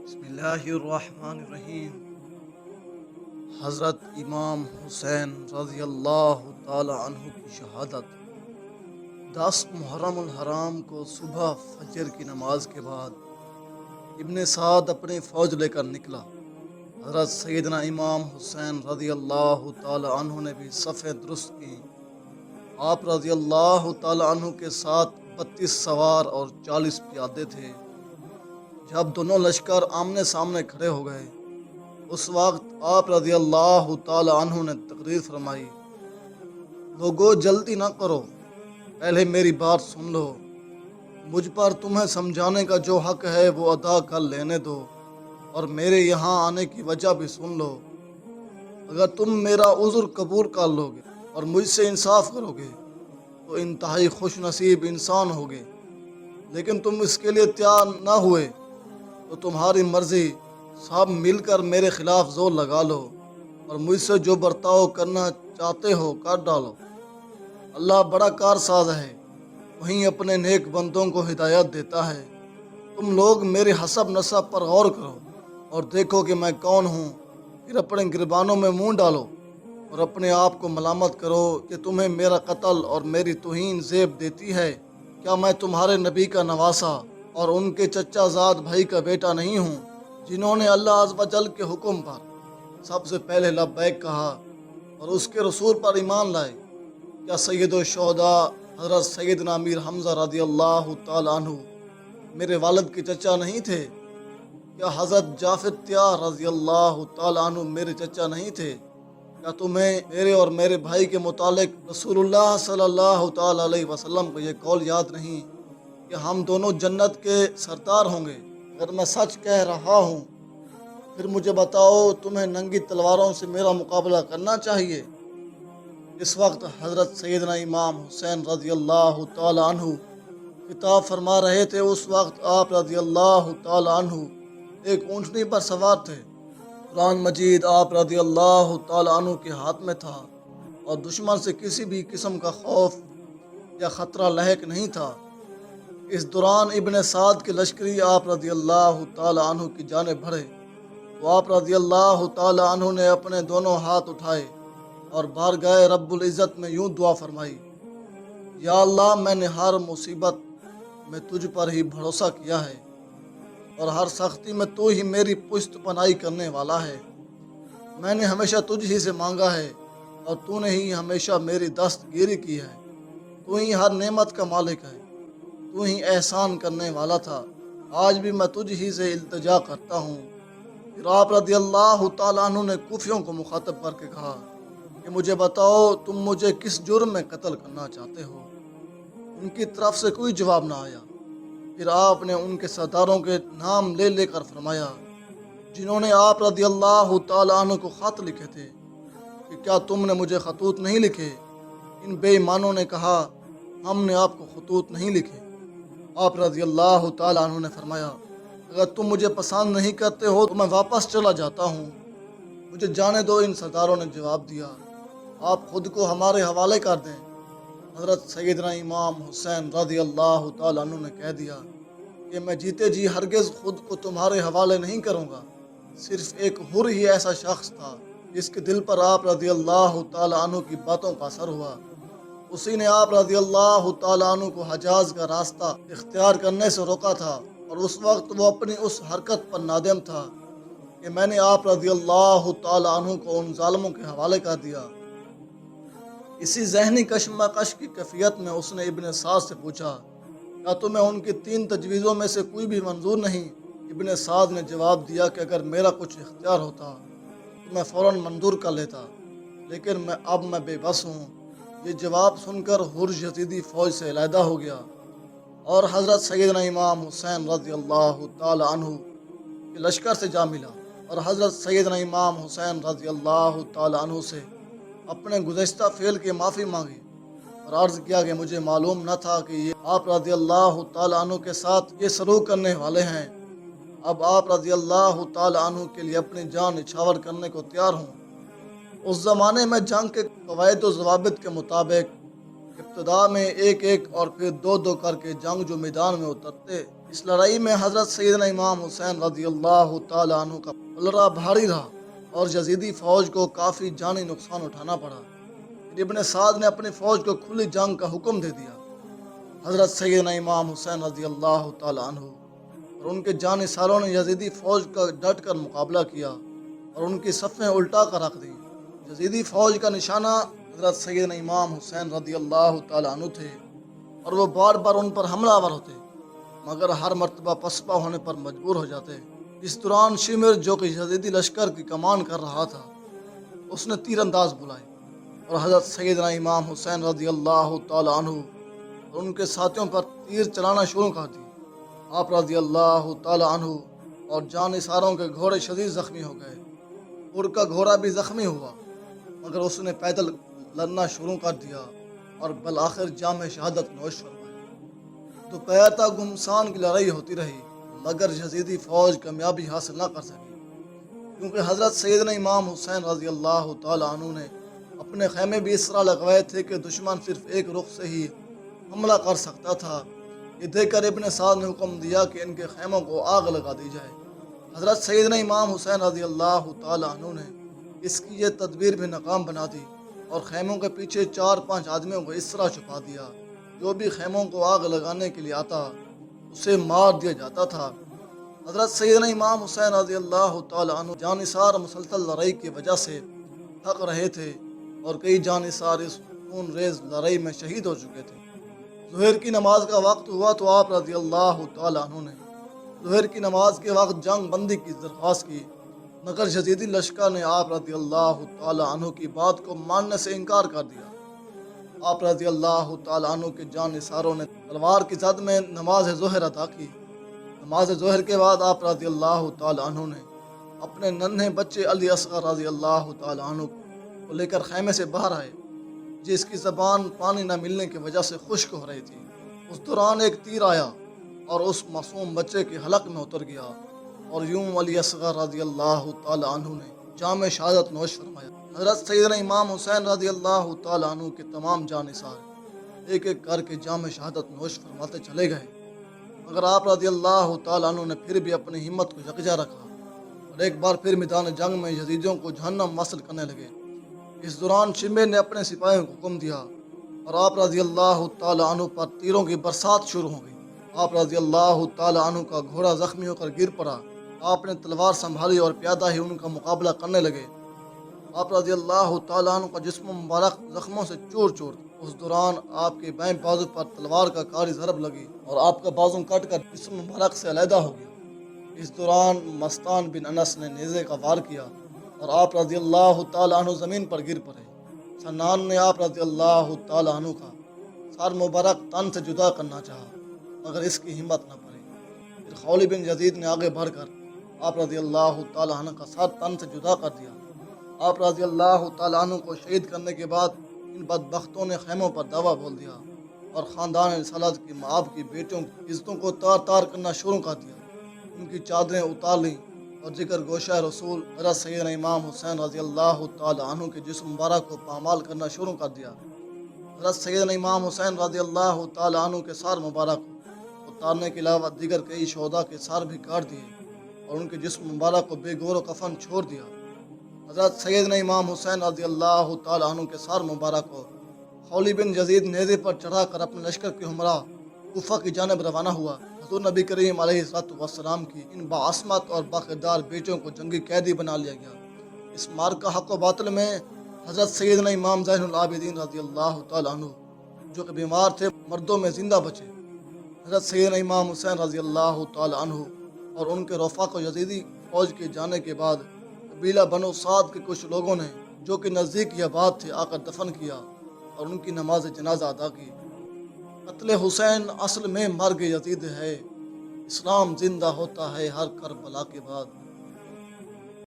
بسم اللہ الرحمن الرحیم۔ حضرت امام حسین رضی اللہ تعالی عنہ کی شہادت 10 محرم الحرام کو صبح فجر کی نماز کے بعد ابن سعد اپنی فوج لے کر نکلا۔ حضرت سیدنا امام حسین رضی اللہ تعالی عنہ نے بھی صفیں درست کی۔ آپ رضی اللہ تعالی عنہ کے ساتھ 32 سوار اور 40 پیادے تھے۔ جب دونوں لشکر آمنے سامنے کھڑے ہو گئے، اس وقت آپ رضی اللہ تعالی عنہ نے تقریر فرمائی: لوگو جلدی نہ کرو، پہلے میری بات سن لو۔ مجھ پر تمہیں سمجھانے کا جو حق ہے وہ ادا کر لینے دو، اور میرے یہاں آنے کی وجہ بھی سن لو۔ اگر تم میرا عذر قبول کر لو گے اور مجھ سے انصاف کرو گے تو انتہائی خوش نصیب انسان ہوگے، لیکن تم اس کے لیے تیار نہ ہوئے تو تمہاری مرضی، سب مل کر میرے خلاف زور لگا لو اور مجھ سے جو برتاؤ کرنا چاہتے ہو کر ڈالو۔ اللہ بڑا کارساز ہے، وہیں اپنے نیک بندوں کو ہدایت دیتا ہے۔ تم لوگ میرے حسب نسب پر غور کرو اور دیکھو کہ میں کون ہوں، پھر اپنے گریبانوں میں منہ ڈالو اور اپنے آپ کو ملامت کرو کہ تمہیں میرا قتل اور میری توہین زیب دیتی ہے۔ کیا میں تمہارے نبی کا نواسا اور ان کے چچا زاد بھائی کا بیٹا نہیں ہوں، جنہوں نے اللہ عز و جل کے حکم پر سب سے پہلے لبیک کہا اور اس کے رسول پر ایمان لائے؟ کیا سید الشہداء حضرت سیدنا امیر حمزہ رضی اللہ تعالی عنہ میرے والد کے چچا نہیں تھے؟ کیا حضرت جعفر تیار رضی اللہ تعالی عنہ میرے چچا نہیں تھے؟ کیا تمہیں میرے اور میرے بھائی کے متعلق رسول اللہ صلی اللہ تعالی علیہ وسلم کو یہ قول یاد نہیں کہ ہم دونوں جنت کے سردار ہوں گے؟ اگر میں سچ کہہ رہا ہوں پھر مجھے بتاؤ، تمہیں ننگی تلواروں سے میرا مقابلہ کرنا چاہیے؟ اس وقت حضرت سیدنا امام حسین رضی اللہ تعالی عنہ خطاب فرما رہے تھے۔ اس وقت آپ رضی اللہ تعالی عنہ ایک اونٹنی پر سوار تھے۔ قرآن مجید آپ رضی اللہ تعالی عنہ کے ہاتھ میں تھا اور دشمن سے کسی بھی قسم کا خوف یا خطرہ لاحق نہیں تھا۔ اس دوران ابن سعد کے لشکری آپ رضی اللہ تعالی عنہ کی جانب بڑھے تو آپ رضی اللہ تعالی عنہ نے اپنے دونوں ہاتھ اٹھائے اور بارگاہ رب العزت میں یوں دعا فرمائی: یا اللہ، میں نے ہر مصیبت میں تجھ پر ہی بھروسہ کیا ہے اور ہر سختی میں تو ہی میری پشت پناہی کرنے والا ہے۔ میں نے ہمیشہ تجھ ہی سے مانگا ہے اور تو نے ہی ہمیشہ میری دستگیری کی ہے۔ تو ہی ہر نعمت کا مالک ہے، تو ہی احسان کرنے والا تھا۔ آج بھی میں تجھ ہی سے التجا کرتا ہوں۔ پھر آپ رضی اللہ تعالیٰ عنہ نے کوفیوں کو مخاطب کر کے کہا کہ مجھے بتاؤ، تم مجھے کس جرم میں قتل کرنا چاہتے ہو؟ ان کی طرف سے کوئی جواب نہ آیا۔ پھر آپ نے ان کے سرداروں کے نام لے لے کر فرمایا جنہوں نے آپ رضی اللہ تعالیٰ عنہ کو خط لکھے تھے کہ کیا تم نے مجھے خطوط نہیں لکھے؟ ان بے ایمانوں نے کہا، ہم نے آپ کو خطوط نہیں لکھے۔ آپ رضی اللہ تعالیٰ عنہ نے فرمایا، اگر تم مجھے پسند نہیں کرتے ہو تو میں واپس چلا جاتا ہوں، مجھے جانے دو۔ ان سرداروں نے جواب دیا، آپ خود کو ہمارے حوالے کر دیں۔ حضرت سیدنا امام حسین رضی اللہ تعالیٰ عنہ نے کہہ دیا کہ میں جیتے جی ہرگز خود کو تمہارے حوالے نہیں کروں گا۔ صرف ایک حر ہی ایسا شخص تھا جس کے دل پر آپ رضی اللہ تعالیٰ عنہ کی باتوں کا اثر ہوا۔ اسی نے آپ رضی اللہ تعالیٰ عنہ کو حجاز کا راستہ اختیار کرنے سے روکا تھا، اور اس وقت وہ اپنی اس حرکت پر نادم تھا کہ میں نے آپ رضی اللہ تعالیٰ عنہ کو ان ظالموں کے حوالے کر دیا۔ اسی ذہنی کشمکش کی کیفیت میں اس نے ابن سعد سے پوچھا، کیا تمہیں ان کی 3 تجویزوں میں سے کوئی بھی منظور نہیں؟ ابن سعد نے جواب دیا کہ اگر میرا کچھ اختیار ہوتا تو میں فوراً منظور کر لیتا، لیکن اب میں بے بس ہوں۔ یہ جواب سن کر حر یزیدی فوج سے علیحدہ ہو گیا اور حضرت سیدنا امام حسین رضی اللہ تعالی عنہ کے لشکر سے جا ملا، اور حضرت سیدنا امام حسین رضی اللہ تعالی عنہ سے اپنے گزشتہ فعل کی معافی مانگی اور عرض کیا کہ مجھے معلوم نہ تھا کہ یہ آپ رضی اللہ تعالی عنہ کے ساتھ یہ سلوک کرنے والے ہیں۔ اب آپ رضی اللہ تعالی عنہ کے لیے اپنی جان نچھاور کرنے کو تیار ہوں۔ اس زمانے میں جنگ کے قواعد و ضوابط کے مطابق ابتدا میں 1-1 اور پھر 2-2 کر کے جنگ جو میدان میں اترتے اس لڑائی میں حضرت سیدنا امام حسین رضی اللہ تعالی عنہ کا پلڑا بھاری رہا اور یزیدی فوج کو کافی جانی نقصان اٹھانا پڑا۔ ابن سعد نے اپنی فوج کو کھلی جنگ کا حکم دے دیا۔ حضرت سیدنا امام حسین رضی اللہ تعالی عنہ اور ان کے جانثاروں نے یزیدی فوج کا ڈٹ کر مقابلہ کیا اور ان کی صفیں الٹا کر رکھ دی۔ یزیدی فوج کا نشانہ حضرت سیدنا امام حسین رضی اللہ تعالی عنہ تھے اور وہ بار بار ان پر حملہ آور ہوتے، مگر ہر مرتبہ پسپا ہونے پر مجبور ہو جاتے۔ اس دوران شمر جو کہ یزیدی لشکر کی کمان کر رہا تھا، اس نے تیر انداز بلائے اور حضرت سیدنا امام حسین رضی اللہ تعالی عنہ اور ان کے ساتھیوں پر تیر چلانا شروع کر دی۔ آپ رضی اللہ تعالی عنہ اور جانثاروں کے گھوڑے شدید زخمی ہو گئے۔ ان کا گھوڑا بھی زخمی ہوا، مگر اس نے پیدل لڑنا شروع کر دیا اور بالآخر جام شہادت نوش فرمایا۔ دوپہر تک گمسان کی لڑائی ہوتی رہی، مگر یزیدی فوج کامیابی حاصل نہ کر سکی، کیونکہ حضرت سیدنا امام حسین رضی اللہ تعالی عنہ نے اپنے خیمے بھی اس طرح لگوائے تھے کہ دشمن صرف ایک رخ سے ہی حملہ کر سکتا تھا۔ یہ دیکھ کر ابن سعد نے حکم دیا کہ ان کے خیموں کو آگ لگا دی جائے۔ حضرت سیدنا امام حسین رضی اللہ تعالی عنہ نے اس کی یہ تدبیر بھی ناکام بنا دی اور خیموں کے پیچھے 4-5 آدمیوں کو اس طرح چھپا دیا، جو بھی خیموں کو آگ لگانے کے لیے آتا اسے مار دیا جاتا تھا۔ حضرت سیدنا امام حسین رضی اللہ تعالی عنہ جانثار مسلسل لڑائی کی وجہ سے تھک رہے تھے اور کئی جانثار اس خون ریز لڑائی میں شہید ہو چکے تھے۔ ظہر کی نماز کا وقت ہوا تو آپ رضی اللہ تعالی عنہ نے ظہر کی نماز کے وقت جنگ بندی کی درخواست کی، مگر یزیدی لشکر نے آپ رضی اللہ تعالی عنہ کی بات کو ماننے سے انکار کر دیا۔ آپ رضی اللہ تعالی عنہ کے جانثاروں نے تلوار کی زد میں نماز ظہر ادا کی۔ نماز ظہر کے بعد آپ رضی اللہ تعالی عنہ نے اپنے ننھے بچے علی اصغر رضی اللہ تعالی عنہ کو لے کر خیمے سے باہر آئے، جس کی زبان پانی نہ ملنے کی وجہ سے خشک ہو رہی تھی۔ اس دوران ایک تیر آیا اور اس معصوم بچے کے حلق میں اتر گیا اور یوں علی اصغر رضی اللہ تعالی عنہ نے جام شہادت نوش فرمایا۔ حضرت سیدنا امام حسین رضی اللہ تعالی عنہ کے تمام جانثار ایک ایک کر کے جام شہادت نوش فرماتے چلے گئے، مگر آپ رضی اللہ تعالی عنہ نے پھر بھی اپنی ہمت کو یکجا رکھا اور ایک بار پھر میدان جنگ میں یزیدیوں کو جہنم واصل کرنے لگے۔ اس دوران شمر نے اپنے سپاہیوں کو حکم دیا اور آپ رضی اللہ تعالی عنہ پر تیروں کی برسات شروع ہو گئی۔ آپ رضی اللہ تعالی عنہ کا گھوڑا زخمی ہو کر گر پڑا۔ آپ نے تلوار سنبھالی اور پیادہ ہی ان کا مقابلہ کرنے لگے۔ آپ رضی اللہ تعالی عنہ کا جسم مبارک زخموں سے چور چور تھا۔ اس دوران آپ کے بائیں بازو پر تلوار کا کاری ضرب لگی اور آپ کا بازو کٹ کر جسم مبارک سے علیحدہ ہو گیا۔ اس دوران مستان بن انس نے نیزے کا وار کیا اور آپ رضی اللہ تعالی عنہ زمین پر گر پڑے۔ سنان نے آپ رضی اللہ تعالی عنہ کا سر مبارک تن سے جدا کرنا چاہا، مگر اس کی ہمت نہ پڑی۔ پھر خولی بن یزید نے آگے بڑھ کر آپ رضی اللہ تعالی عنہ کا سر تن سے جدا کر دیا۔ آپ رضی اللہ تعالی عنہ کو شہید کرنے کے بعد ان بدبختوں نے خیموں پر دعویٰ بول دیا اور خاندان رسالت کی آپ کی بیٹوں کی عزتوں کو تار تار کرنا شروع کر دیا۔ ان کی چادریں اتار لیں اور ذکر گوشہ رسول حضرت سیدنا امام حسین رضی اللہ تعالی عنہ کے جسم مبارک کو پامال کرنا شروع کر دیا۔ حضرت سیدنا امام حسین رضی اللہ تعالی عنہ کے سر مبارک کو اتارنے کے علاوہ دیگر کئی شہداء کے سر بھی کاٹ دیے اور ان کے جسم مبارک کو بے گور و کفن چھوڑ دیا۔ حضرت سیدنا امام حسین رضی اللہ تعالی عنہ کے سر مبارک کو خولی بن یزید نیزے پر چڑھا کر اپنے لشکر کے ہمراہ کوفہ کی جانب روانہ ہوا۔ حضور نبی کریم علیہ السلام کی ان باعصمت اور باکردار بیٹوں کو جنگی قیدی بنا لیا گیا۔ اس معرکہ حق و باطل میں حضرت سیدنا امام زین العابدین رضی اللہ تعالی عنہ جو کہ بیمار تھے مردوں میں زندہ بچے۔ حضرت سیدنا امام حسین رضی اللہ تعالی عنہ اور ان کے رفاق و یزیدی فوج کے جانے کے بعد قبیلہ بنو سعد کے کچھ لوگوں نے جو کہ نزدیک یہ بات تھے آ کر دفن کیا اور ان کی نماز جنازہ ادا کی۔ قتل حسین اصل میں مرگ یزید ہے، اسلام زندہ ہوتا ہے ہر کربلا کے بعد۔